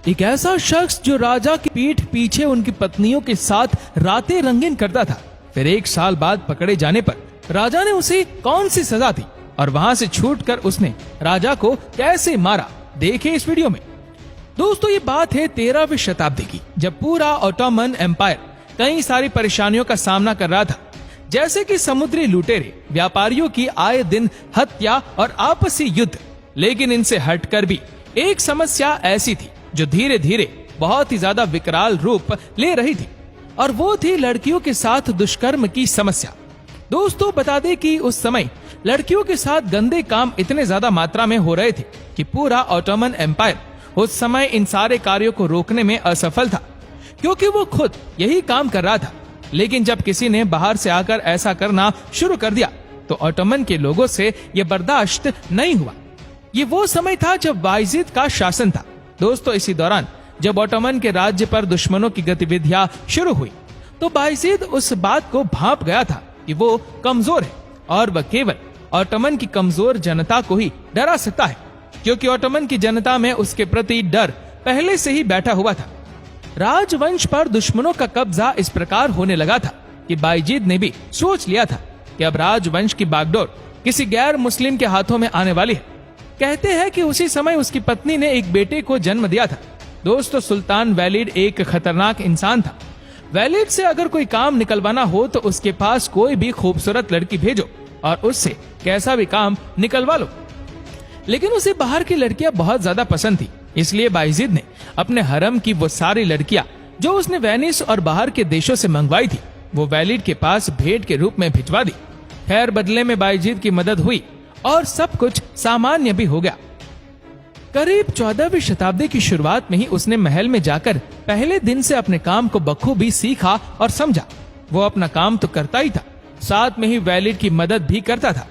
एक ऐसा शख्स जो राजा की पीठ पीछे उनकी पत्नियों के साथ रातें रंगीन करता था। फिर 1 साल बाद पकड़े जाने पर राजा ने उसे कौन सी सजा दी और वहां से छूटकर उसने राजा को कैसे मारा, देखे इस वीडियो में। दोस्तों, ये बात है 13वीं शताब्दी की, जब पूरा ऑटोमन एम्पायर कई सारी परेशानियों का सामना कर रहा था, जैसे कि समुद्री लुटेरे, व्यापारियों की आए दिन हत्या और आपसी युद्ध। लेकिन इनसे हटकर भी एक समस्या ऐसी थी जो धीरे धीरे बहुत ही ज्यादा विकराल रूप ले रही थी, और वो थी लड़कियों के साथ दुष्कर्म की समस्या। दोस्तों, बता दें कि उस समय लड़कियों के साथ गंदे काम इतने ज्यादा मात्रा में हो रहे थे कि पूरा ऑटोमन एम्पायर उस समय इन सारे कार्यों को रोकने में असफल था, क्योंकि वो खुद यही काम कर रहा था। लेकिन जब किसी ने बाहर से आकर ऐसा करना शुरू कर दिया तो ऑटोमन के लोगों से ये बर्दाश्त नहीं हुआ। ये वो समय था जब बायजीद का शासन था। दोस्तों, इसी दौरान जब ऑटोमन के राज्य पर दुश्मनों की गतिविधियां शुरू हुई तो बायजीद उस बात को भांप गया था कि वो कमजोर है और वह केवल ऑटोमन की कमजोर जनता को ही डरा सकता है, क्योंकि ऑटोमन की जनता में उसके प्रति डर पहले से ही बैठा हुआ था। राजवंश पर दुश्मनों का कब्जा इस प्रकार होने लगा था कि बायजीद ने भी सोच लिया था कि अब राजवंश की बागडोर किसी गैर मुस्लिम के हाथों में आने वाली है। कहते हैं कि उसी समय उसकी पत्नी ने एक बेटे को जन्म दिया था। दोस्तों, सुल्तान वैलिड एक खतरनाक इंसान था। वैलिड से अगर कोई काम निकलवाना हो तो उसके पास कोई भी खूबसूरत लड़की भेजो और उससे कैसा भी काम निकलवा लो। लेकिन उसे बाहर की लड़कियां बहुत ज्यादा पसंद थी, इसलिए बायजीद ने अपने हरम की वो सारी लड़कियां जो उसने वेनिस और बाहर के देशों से मंगवाई थी वो वैलिड के पास भेंट के रूप में भिजवा दी। खैर, बदले में बायजीद की मदद हुई और सब कुछ सामान्य भी हो गया। करीब 14वीं शताब्दी की शुरुआत में ही उसने महल में जाकर पहले दिन से अपने काम को बखूबी सीखा और समझा। वो अपना काम तो करता ही था, साथ में ही वैलिड की मदद भी करता था।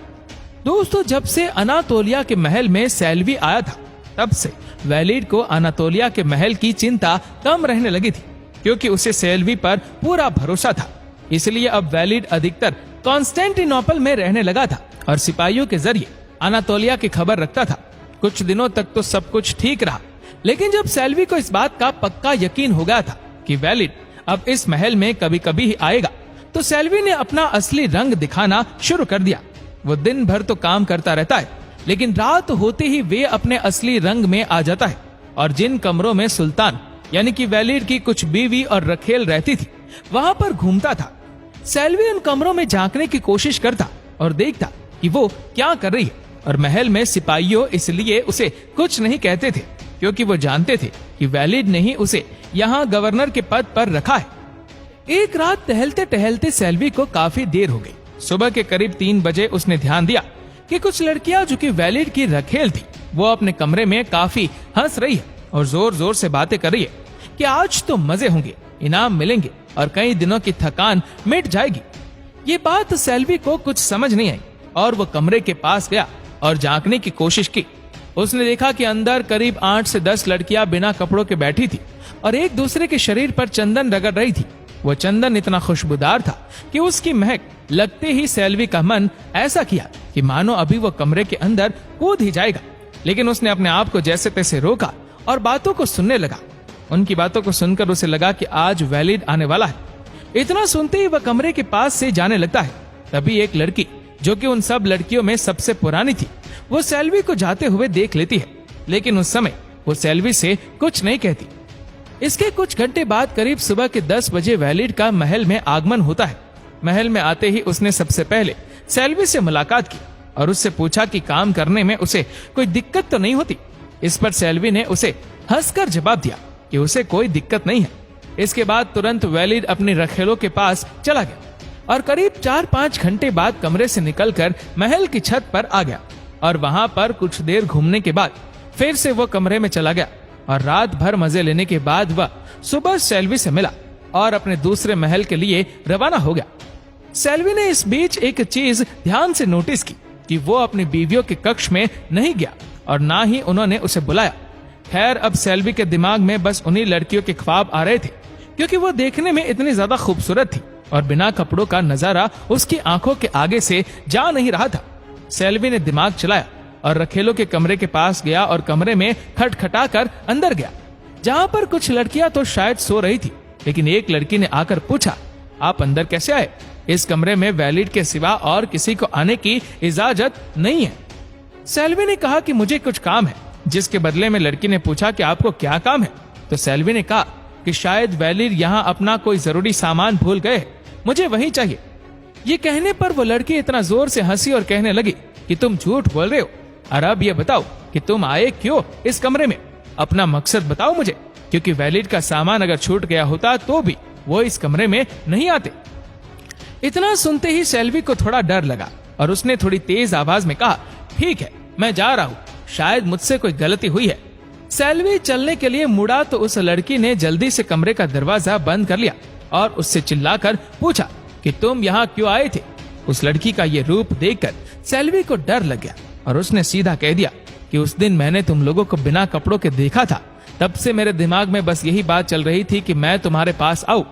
दोस्तों, जब से अनातोलिया के महल में सैल्वी आया था तब से वैलिड को अनातोलिया के महल की चिंता कम रहने लगी थी, क्योंकि उसे सैल्वी पर पूरा भरोसा था। इसलिए अब वैलिड अधिकतर कॉन्स्टेंटिनोपल में रहने लगा था और सिपाहियों के जरिए अनातोलिया की खबर रखता था। कुछ दिनों तक तो सब कुछ ठीक रहा, लेकिन जब सैल्वी को इस बात का पक्का यकीन हो गया था कि वैलिड अब इस महल में कभी कभी ही आएगा, तो सैल्वी ने अपना असली रंग दिखाना शुरू कर दिया। वो दिन भर तो काम करता रहता है, लेकिन रात होते ही वे अपने असली रंग में आ जाता है और जिन कमरों में सुल्तान यानी कि वैलिड की कुछ बीवी और रखेल रहती थी वहां पर घूमता था। सैल्वी उन कमरों में झांकने की कोशिश करता और देखता कि वो क्या कर रही है, और महल में सिपाहियों इसलिए उसे कुछ नहीं कहते थे, क्योंकि वो जानते थे कि वैलिड ने ही उसे यहाँ गवर्नर के पद पर रखा है। एक रात टहलते टहलते सैल्वी को काफी देर हो गई। सुबह के करीब 3 बजे उसने ध्यान दिया कि कुछ लड़कियां जो कि वैलिड की रखेल थी वो अपने कमरे में काफी हंस रही है और जोर जोर से बातें कर रही है कि आज तो मजे होंगे, इनाम मिलेंगे और कई दिनों की थकान मिट जाएगी। ये बात सैल्वी को कुछ समझ नहीं आई और वो कमरे के पास गया और झांकने की कोशिश की। उसने देखा कि अंदर करीब 8 से 10 लड़कियां बिना कपड़ों के बैठी थी और एक दूसरे के शरीर पर चंदन रगड़ रही थी। वो चंदन इतना खुशबूदार था कि उसकी महक लगते ही सैल्वी का मन ऐसा किया कि मानो अभी वो कमरे के अंदर कूद ही जाएगा। लेकिन उसने अपने आप को जैसे तैसे रोका और बातों को सुनने लगा। उनकी बातों को सुनकर उसे लगा कि आज वैलिड आने वाला है। इतना सुनते ही वह कमरे के पास से जाने लगता है। तभी एक लड़की जो कि उन सब लड़कियों में सबसे पुरानी थी वो सैल्वी को जाते हुए देख लेती है, लेकिन उस समय वो सैल्वी से कुछ नहीं कहती। इसके कुछ घंटे बाद करीब सुबह के 10 बजे वैलिड का महल में आगमन होता है। महल में आते ही उसने सबसे पहले सैल्वी से मुलाकात की और उससे पूछा कि काम करने में उसे कोई दिक्कत तो नहीं होती। इस पर सैल्वी ने उसे हंसकर जवाब दिया कि उसे कोई दिक्कत नहीं है। इसके बाद तुरंत वैलिड अपने रखेलों के पास चला गया और करीब 4-5 घंटे बाद कमरे से निकलकर महल की छत पर आ गया और वहां पर कुछ देर घूमने के बाद फिर से वो कमरे में चला गया और रात भर मजे लेने के बाद वह सुबह सैल्वी से मिला और अपने दूसरे महल के लिए रवाना हो गया। सैल्वी ने इस बीच एक चीज ध्यान से नोटिस की कि वो अपनी बीवियों के कक्ष में नहीं गया और ना ही उन्होंने उसे बुलाया। खैर, अब सैल्वी के दिमाग में बस उन्हीं लड़कियों के ख्वाब आ रहे थे, क्योंकि वो देखने में इतनी ज्यादा खूबसूरत थी और बिना कपड़ों का नजारा उसकी आंखों के आगे से जा नहीं रहा था। सैल्वी ने दिमाग चलाया और रखेलों के कमरे के पास गया और कमरे में खटखटा कर अंदर गया। जहाँ पर कुछ लड़कियां तो शायद सो रही थी, लेकिन एक लड़की ने आकर पूछा, आप अंदर कैसे आए? इस कमरे में वैलिड के सिवा और किसी को आने की इजाजत नहीं है। सेल्वी ने कहा कि मुझे कुछ काम है, जिसके बदले में लड़की ने पूछा कि आपको क्या काम है? तो सेल्वी ने कहा कि शायद वैलिड यहाँ अपना कोई जरूरी सामान भूल गए, मुझे वही चाहिए। ये कहने पर वो लड़की इतना जोर से हंसी और कहने लगी कि तुम झूठ बोल रहे हो, और अब ये बताओ कि तुम आए क्यों इस कमरे में? अपना मकसद बताओ मुझे, क्योंकि वैलिड का सामान अगर छूट गया होता तो भी वो इस कमरे में नहीं आते। इतना सुनते ही सेल्वी को थोड़ा डर लगा और उसने थोड़ी तेज आवाज में कहा, ठीक है, मैं जा रहा हूँ, शायद मुझसे कोई गलती हुई है। सेल्वी चलने के लिए मुड़ा तो उस लड़की ने जल्दी से कमरे का दरवाजा बंद कर लिया और उससे चिल्लाकर पूछा कि तुम यहाँ क्यों आए थे? उस लड़की का ये रूप देखकर सेल्वी को डर लग गया और उसने सीधा कह दिया कि उस दिन मैंने तुम लोगों को बिना कपड़ों के देखा था, तब से मेरे दिमाग में बस यही बात चल रही थी कि मैं तुम्हारे पास आऊं।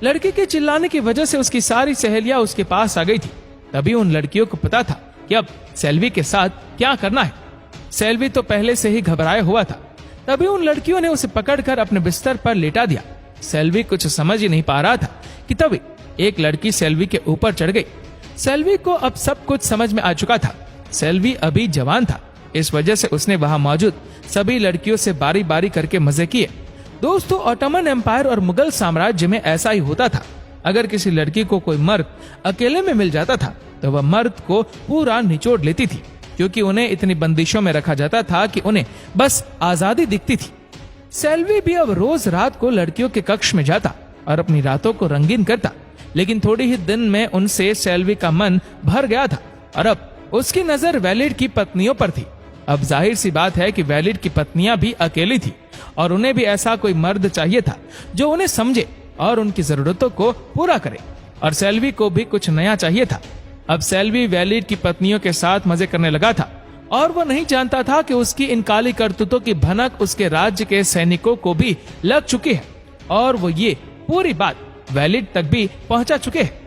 लड़की के चिल्लाने की वजह से उसकी सारी सहेलियां उसके पास आ गई थी। तभी उन लड़कियों को पता था कि अब सेल्वी के साथ क्या करना है। सेल्वी तो पहले से ही घबराया हुआ था। तभी उन लड़कियों ने उसे पकड़कर अपने बिस्तर पर लेटा दिया। सेल्वी कुछ समझ ही नहीं पा रहा था कि तभी एक लड़की सेल्वी के ऊपर चढ़ गई। सेल्वी को अब सब कुछ समझ में आ चुका था। सेल्वी अभी जवान था, इस वजह से उसने वहां मौजूद सभी लड़कियों से बारी बारी करके मजे किए। दोस्तों, ऑटोमन एम्पायर और मुगल साम्राज्य में ऐसा ही होता था। अगर किसी लड़की को कोई मर्द अकेले में मिल जाता था तो वह मर्द को पूरा निचोड़ लेती थी, क्योंकि उन्हें इतनी बंदिशों में रखा जाता था कि उन्हें बस आजादी दिखती थी। सेल्वी भी अब रोज रात को लड़कियों के कक्ष में जाता और अपनी रातों को रंगीन करता, लेकिन थोड़ी ही दिन में उनसे सेल्वी का मन भर गया था और अब उसकी नजर वैलिड की पत्नियों पर थी। अब जाहिर सी बात है कि वैलिड की पत्नियां भी अकेली थी और उन्हें भी ऐसा कोई मर्द चाहिए था जो उन्हें समझे और उनकी जरूरतों को पूरा करे। और सेल्वी को भी कुछ नया चाहिए था। अब सेल्वी वैलिड की पत्नियों के साथ मजे करने लगा था और वो नहीं जानता था कि उसकी इन काली करतूतों की भनक उसके राज्य के सैनिकों को भी लग चुकी है और वो ये पूरी बात वैलिड तक भी पहुंचा चुके हैं।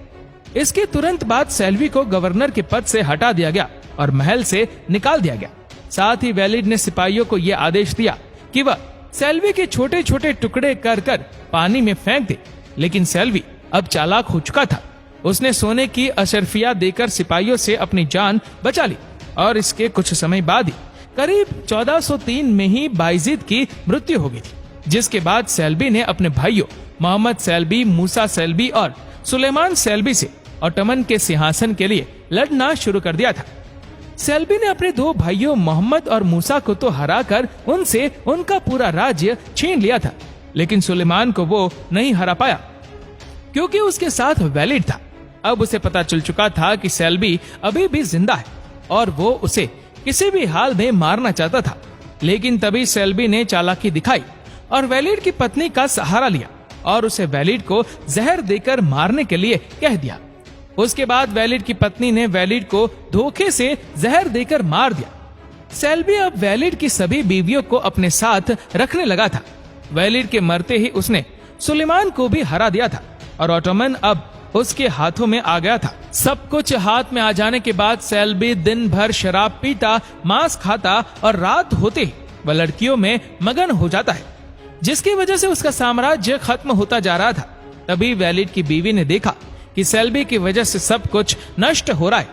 इसके तुरंत बाद सेल्वी को गवर्नर के पद से हटा दिया गया और महल से निकाल दिया गया। साथ ही वैलिड ने सिपाहियों को यह आदेश दिया कि वह सेल्वी के छोटे छोटे टुकड़े कर कर पानी में फेंक दे। लेकिन सेल्वी अब चालाक हो चुका था। उसने सोने की अशर्फिया देकर सिपाहियों से अपनी जान बचा ली और इसके कुछ समय बाद ही करीब 1403 में ही बायजीद की मृत्यु हो गई थी, जिसके बाद सेल्वी ने अपने भाइयों मोहम्मद सेल्वी, मूसा सेल्वी और सुलेमान सेल्वी से ऑटोमन के सिंहासन के लिए लड़ना शुरू कर दिया था। सेल्वी ने अपने दो भाइयों मोहम्मद और मूसा को तो हराकर उनसे उनका पूरा राज्य छीन लिया था, लेकिन सुलेमान को वो नहीं हरा पाया क्योंकि उसके साथ वैलिड था। अब उसे पता चल चुका था कि सेल्वी अभी भी जिंदा है और वो उसे किसी भी हाल में मारना चाहता था। लेकिन तभी सेल्वी ने चालाकी दिखाई और वैलिड की पत्नी का सहारा लिया और उसे वैलिड को जहर देकर मारने के लिए कह दिया। उसके बाद वैलिड की पत्नी ने वैलिड को धोखे से जहर देकर मार दिया। सेल्वी अब वैलिड की सभी बीवियों को अपने साथ रखने लगा था। वैलिड के मरते ही उसने सुलेमान को भी हरा दिया था और ऑटोमन अब उसके हाथों में आ गया था। सब कुछ हाथ में आ जाने के बाद सेल्वी दिन भर शराब पीता, मांस खाता और रात होते ही वह लड़कियों में मगन हो जाता है, जिसकी वजह से उसका साम्राज्य खत्म होता जा रहा था। तभी वैलिड की बीवी ने देखा कि सेल्वी की वजह से सब कुछ नष्ट हो रहा है,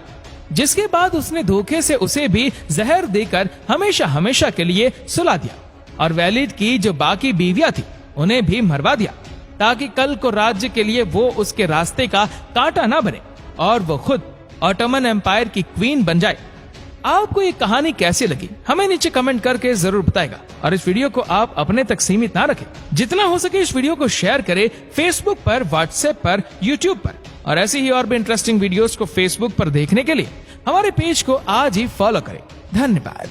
जिसके बाद उसने धोखे से उसे भी जहर देकर हमेशा हमेशा के लिए सुला दिया और वैलिड की जो बाकी बीवियां थी उन्हें भी मरवा दिया, ताकि कल को राज्य के लिए वो उसके रास्ते का कांटा ना बने और वो खुद ऑटोमन एम्पायर की क्वीन बन जाए। आपको ये कहानी कैसी लगी हमें नीचे कमेंट करके जरूर बताएगा और इस वीडियो को आप अपने तक सीमित ना रखें। जितना हो सके इस वीडियो को शेयर करें फेसबुक पर, व्हाट्सएप पर, यूट्यूब पर और ऐसी ही और भी इंटरेस्टिंग वीडियोस को फेसबुक पर देखने के लिए हमारे पेज को आज ही फॉलो करें। धन्यवाद।